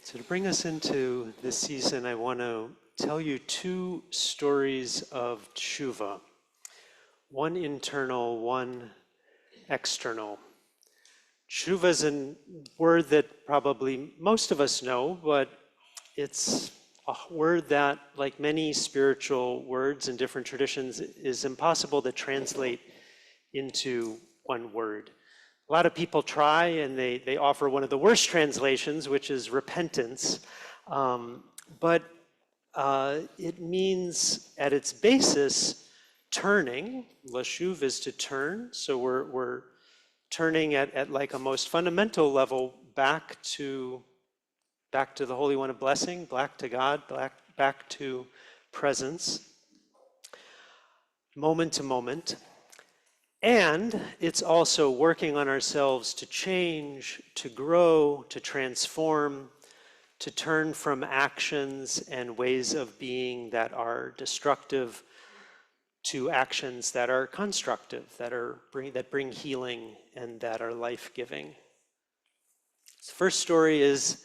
So to bring us into this season, I want to tell you two stories of Teshuva. One internal, one external. Teshuva is a word that probably most of us know, but it's a word that, like many spiritual words in different traditions, is impossible to translate into one word. A lot of people try and they offer one of the worst translations, which is repentance. But it means at its basis turning. Lashuv is to turn. So we're turning at like a most fundamental level back to the Holy One of Blessing, back to God, back to presence, moment to moment. And it's also working on ourselves to change, to grow, to transform, to turn from actions and ways of being that are destructive to actions that are constructive, that bring healing and that are life-giving. The first story is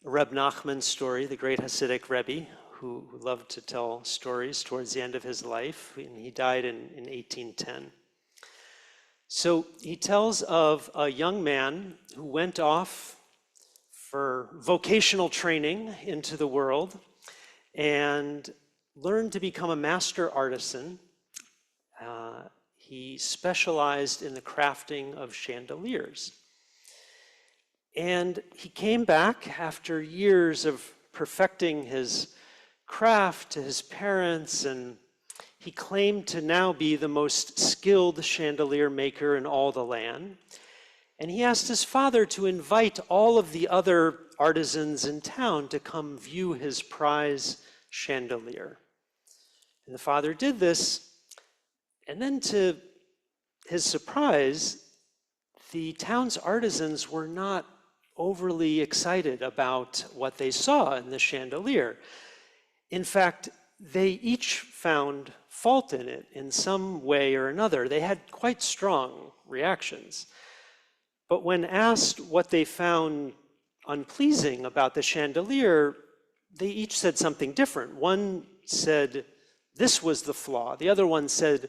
Reb Nachman's story, the great Hasidic Rebbe, who loved to tell stories towards the end of his life, and he died in 1810. So he tells of a young man who went off for vocational training into the world and learned to become a master artisan. He specialized in the crafting of chandeliers. And he came back after years of perfecting his craft to his parents, and he claimed to now be the most skilled chandelier maker in all the land. And he asked his father to invite all of the other artisans in town to come view his prize chandelier. And the father did this, and then to his surprise, the town's artisans were not overly excited about what they saw in the chandelier. In fact, they each found fault in it in some way or another. They had quite strong reactions. But when asked what they found unpleasing about the chandelier, they each said something different. One said, this was the flaw. The other one said,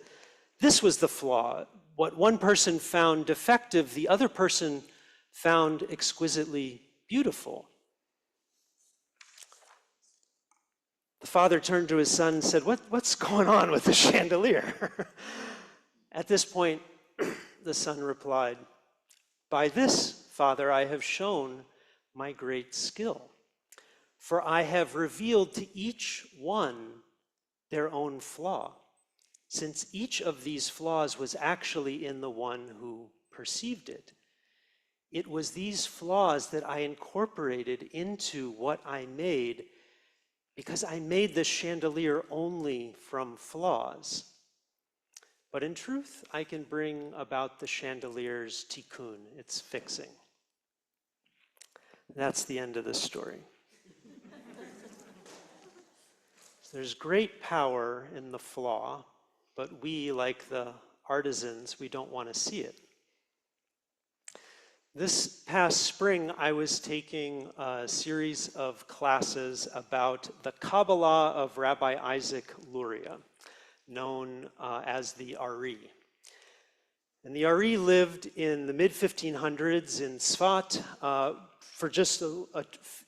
this was the flaw. What one person found defective, the other person found exquisitely beautiful. The father turned to his son and said, what's going on with the chandelier? At this point, the son replied, by this, Father, I have shown my great skill, for I have revealed to each one their own flaw, since each of these flaws was actually in the one who perceived it. It was these flaws that I incorporated into what I made, because I made the chandelier only from flaws. But in truth, I can bring about the chandelier's tikkun, its fixing. That's the end of the story. There's great power in the flaw, but we, like the artisans, we don't want to see it. This past spring, I was taking a series of classes about the Kabbalah of Rabbi Isaac Luria, known as the Ari. And the Ari lived in the mid-1500s in Sfat for just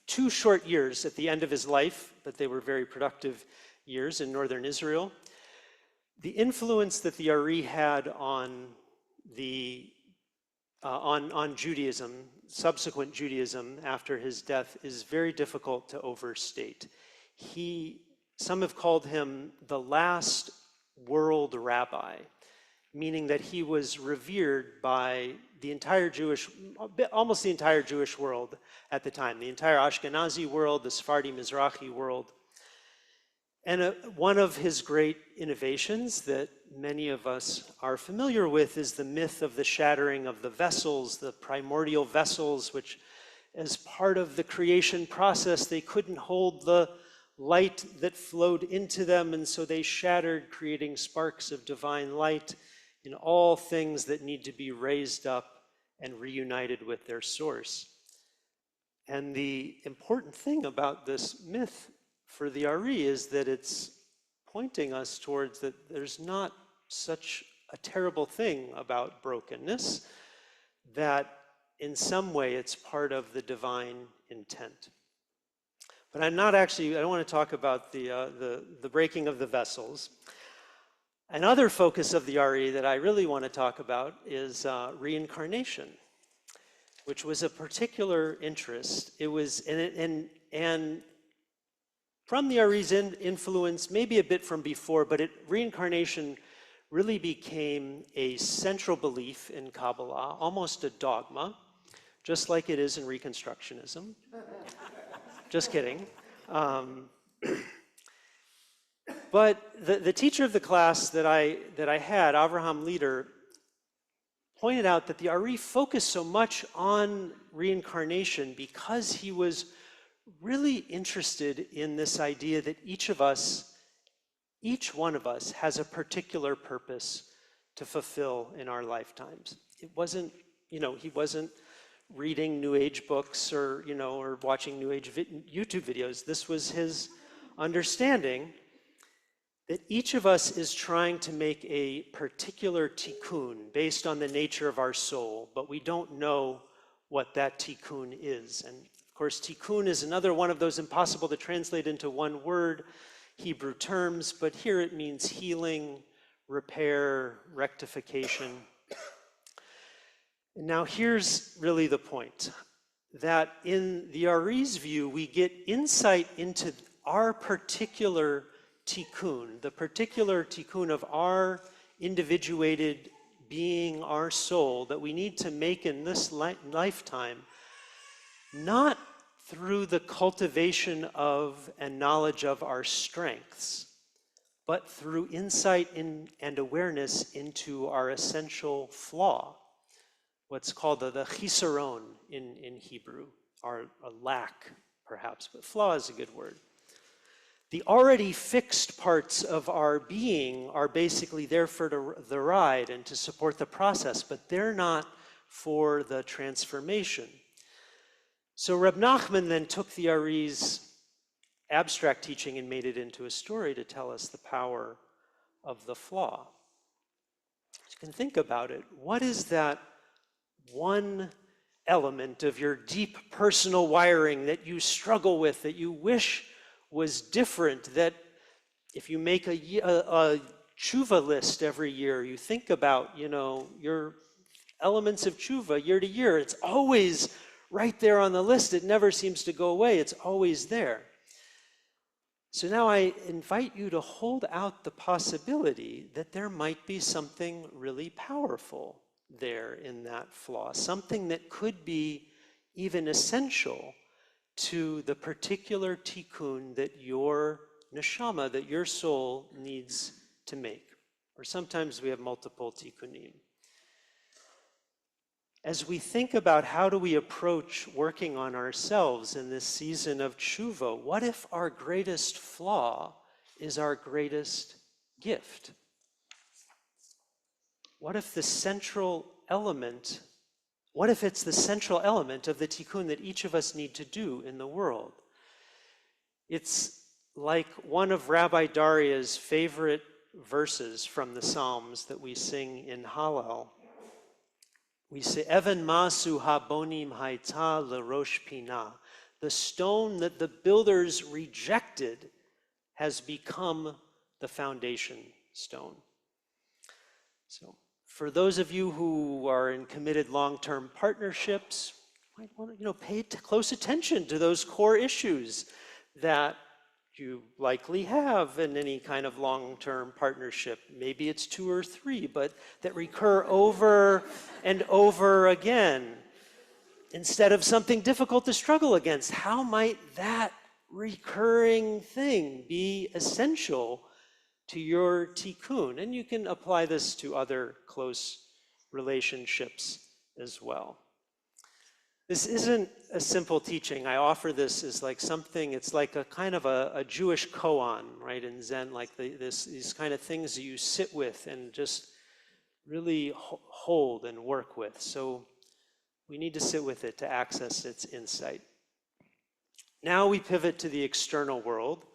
2 short years at the end of his life, but they were very productive years in northern Israel. The influence that the Ari had on Judaism, subsequent Judaism after his death, is very difficult to overstate. Some have called him the last world rabbi, meaning that he was revered by almost the entire Jewish world at the time, the entire Ashkenazi world, the Sephardi Mizrahi world. And one of his great innovations that many of us are familiar with is the myth of the shattering of the vessels, the primordial vessels, which as part of the creation process, they couldn't hold the light that flowed into them, and so they shattered, creating sparks of divine light in all things that need to be raised up and reunited with their source. And the important thing about this myth for the Ari is that it's pointing us towards that there's not such a terrible thing about brokenness, that in some way it's part of the divine intent. But I don't want to talk about the breaking of the vessels. Another focus of the Ari that I really want to talk about is reincarnation, which was a particular interest. It was, and from the Ari's influence, maybe a bit from before, but reincarnation really became a central belief in Kabbalah, almost a dogma, just like it is in Reconstructionism. Just kidding. But the teacher of the class that I had, Avraham Leader, pointed out that the Ari focused so much on reincarnation because he was really interested in this idea that each one of us has a particular purpose to fulfill in our lifetimes. It wasn't, he wasn't reading New Age books or watching New Age YouTube videos. This was his understanding that each of us is trying to make a particular tikkun based on the nature of our soul, but we don't know what that tikkun is. And of course, tikkun is another one of those impossible to translate into one word Hebrew terms, but here it means healing, repair, rectification. And now here's really the point, that in the Ari's view, we get insight into our particular tikkun, the particular tikkun of our individuated being, our soul, that we need to make in this lifetime, not through the cultivation of and knowledge of our strengths, but through insight and awareness into our essential flaw, what's called the chisaron in Hebrew, or a lack, perhaps, but flaw is a good word. The already fixed parts of our being are basically there for the ride and to support the process, but they're not for the transformation. So Reb Nachman then took the Ari's abstract teaching and made it into a story to tell us the power of the flaw. You can think about it. What is that one element of your deep personal wiring that you struggle with, that you wish was different, that if you make a tshuva list every year, you think about, your elements of tshuva year to year, it's always right there on the list. It never seems to go away. It's always there. So now I invite you to hold out the possibility that there might be something really powerful there in that flaw, something that could be even essential to the particular tikkun that your neshama, that your soul needs to make. Or sometimes we have multiple tikkunim. As we think about how do we approach working on ourselves in this season of tshuva, what if our greatest flaw is our greatest gift? What if it's the central element of the tikkun that each of us need to do in the world? It's like one of Rabbi Daria's favorite verses from the Psalms that we sing in Hallel. We say, Even masu habonim haita lerosh pina. The stone that the builders rejected has become the foundation stone. So for those of you who are in committed long-term partnerships, you might want to pay close attention to those core issues that you likely have in any kind of long-term partnership. Maybe it's 2 or 3, but that recur over and over again. Instead of something difficult to struggle against, how might that recurring thing be essential to your tikkun? And you can apply this to other close relationships as well. This isn't a simple teaching. I offer this as like something, it's like a kind of a Jewish koan, right, in Zen, like these kind of things that you sit with and just really hold and work with. So we need to sit with it to access its insight. Now we pivot to the external world,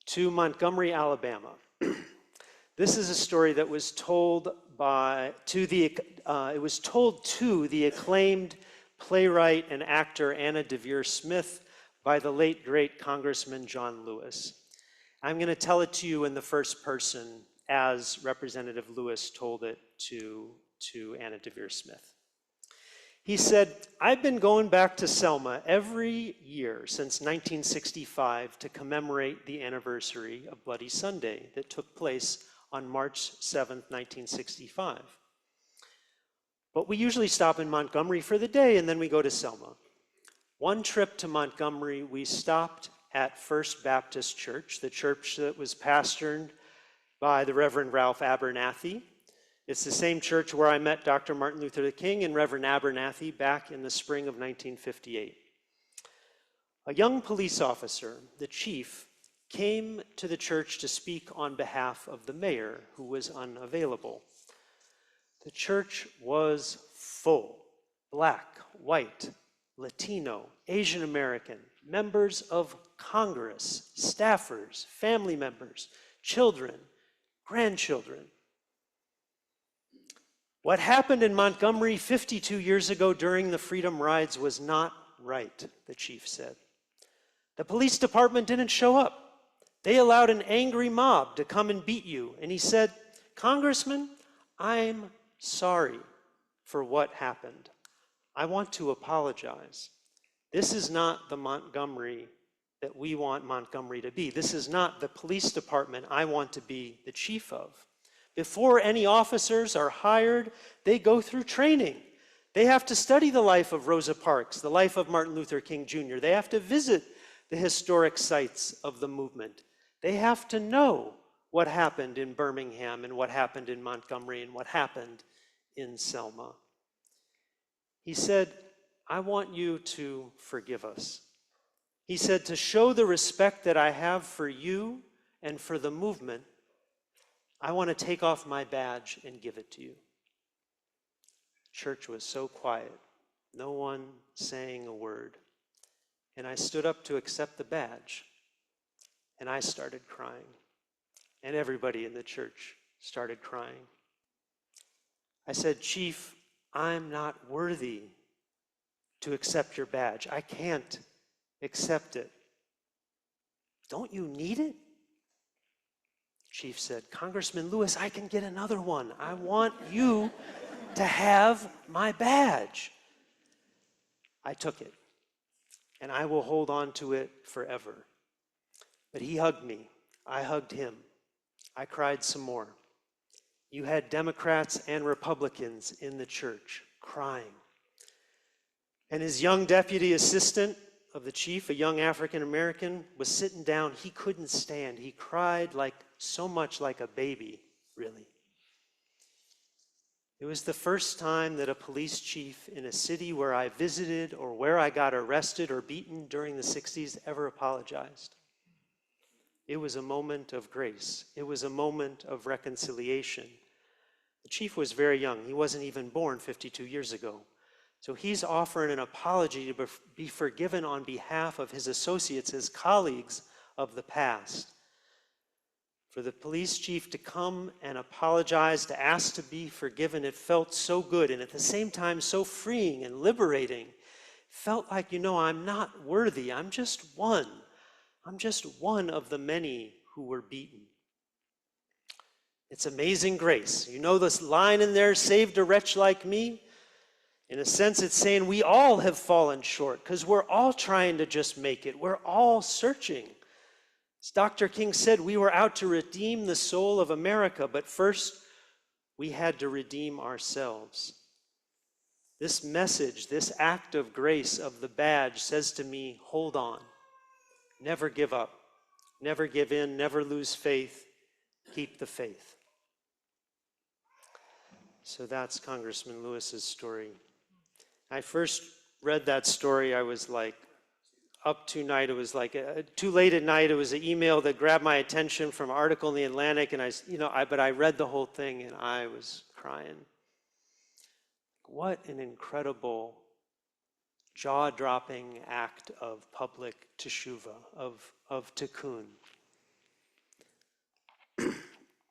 to Montgomery, Alabama. This is a story that was told to the acclaimed playwright and actor Anna Devere Smith by the late great Congressman John Lewis. I'm going to tell it to you in the first person as Representative Lewis told it to Anna Devere Smith. He said, "I've been going back to Selma every year since 1965 to commemorate the anniversary of Bloody Sunday that took place on March 7th, 1965. But we usually stop in Montgomery for the day and then we go to Selma. One trip to Montgomery, we stopped at First Baptist Church, the church that was pastored by the Reverend Ralph Abernathy. It's the same church where I met Dr. Martin Luther King and Reverend Abernathy back in the spring of 1958. A young police officer, the chief, came to the church to speak on behalf of the mayor, who was unavailable. The church was full, black, white, Latino, Asian American, members of Congress, staffers, family members, children, grandchildren. What happened in Montgomery 52 years ago during the Freedom Rides was not right, the chief said. The police department didn't show up. They allowed an angry mob to come and beat you. And he said, Congressman, I'm sorry for what happened. I want to apologize. This is not the Montgomery that we want Montgomery to be. This is not the police department I want to be the chief of. Before any officers are hired, they go through training. They have to study the life of Rosa Parks, the life of Martin Luther King Jr. They have to visit the historic sites of the movement. They have to know what happened in Birmingham and what happened in Montgomery and what happened in Selma. He said, I want you to forgive us. He said, to show the respect that I have for you and for the movement, I want to take off my badge and give it to you. Church was so quiet, no one saying a word. And I stood up to accept the badge, and I started crying. And everybody in the church started crying. I said, Chief, I'm not worthy to accept your badge. I can't accept it. Don't you need it? Chief said, Congressman Lewis, I can get another one. I want you to have my badge. I took it, and I will hold on to it forever. But he hugged me. I hugged him. I cried some more. You had Democrats and Republicans in the church crying. And his young deputy assistant of the chief, a young African American, was sitting down. He couldn't stand. He cried so much like a baby, really. It was the first time that a police chief in a city where I visited or where I got arrested or beaten during the 60s ever apologized. It was a moment of grace. It was a moment of reconciliation. The chief was very young. He wasn't even born 52 years ago. So he's offering an apology to be forgiven on behalf of his associates, his colleagues of the past. For the police chief to come and apologize, to ask to be forgiven, it felt so good and at the same time so freeing and liberating. It felt like, I'm not worthy. I'm just one. I'm just one of the many who were beaten. It's amazing grace. You know this line in there, saved a wretch like me? In a sense, it's saying we all have fallen short because we're all trying to just make it. We're all searching. As Dr. King said, we were out to redeem the soul of America, but first we had to redeem ourselves. This message, this act of grace of the badge says to me, hold on. Never give up. Never give in. Never lose faith. Keep the faith. So that's Congressman Lewis's story. I first read that story, I was up to night. It was too late at night. It was an email that grabbed my attention from an article in the Atlantic, and but I read the whole thing and I was crying. What an incredible jaw-dropping act of public teshuva, of tikkun.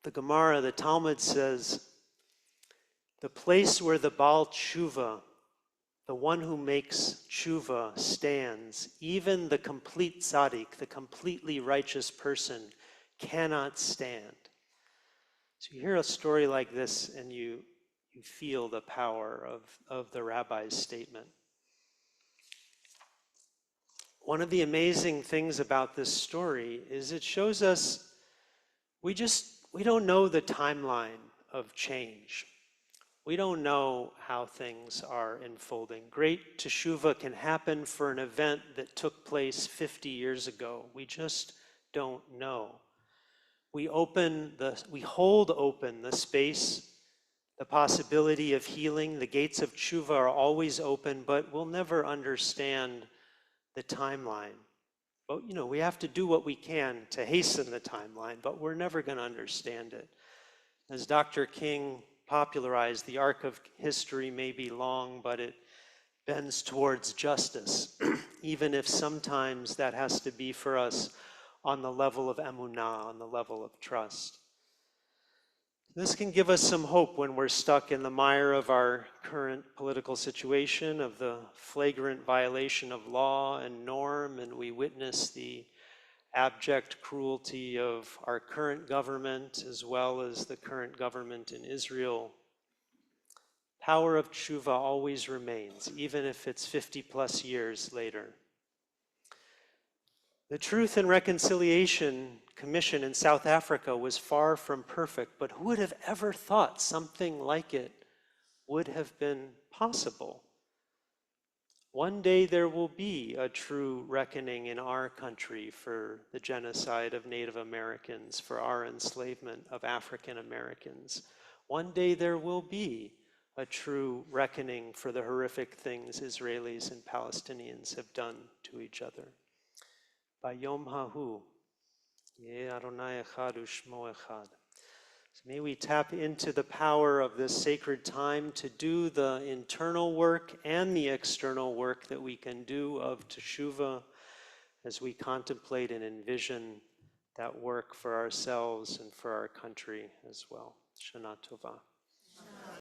The Gemara, the Talmud says, the place where the Baal Tshuva, the one who makes tshuva, stands, even the complete tzaddik, the completely righteous person, cannot stand. So you hear a story like this and you feel the power of the rabbi's statement. One of the amazing things about this story is it shows us we don't know the timeline of change. We don't know how things are unfolding. Great teshuva can happen for an event that took place 50 years ago. We just don't know. We hold open the space, the possibility of healing. The gates of teshuva are always open, but we'll never understand the timeline. But we have to do what we can to hasten the timeline, but we're never going to understand it. As Dr. King popularized, the arc of history may be long, but it bends towards justice, even if sometimes that has to be for us on the level of emunah, on the level of trust. This can give us some hope when we're stuck in the mire of our current political situation, of the flagrant violation of law and norm, and we witness the abject cruelty of our current government as well as the current government in Israel. Power of tshuva always remains, even if it's 50 plus years later. The Truth and Reconciliation Commission in South Africa was far from perfect, but who would have ever thought something like it would have been possible? One day there will be a true reckoning in our country for the genocide of Native Americans, for our enslavement of African Americans. One day there will be a true reckoning for the horrific things Israelis and Palestinians have done to each other. Bayom hahu, Yeh Adonai echad u'shmo echad. So may we tap into the power of this sacred time to do the internal work and the external work that we can do of teshuva as we contemplate and envision that work for ourselves and for our country as well. Shana Tova.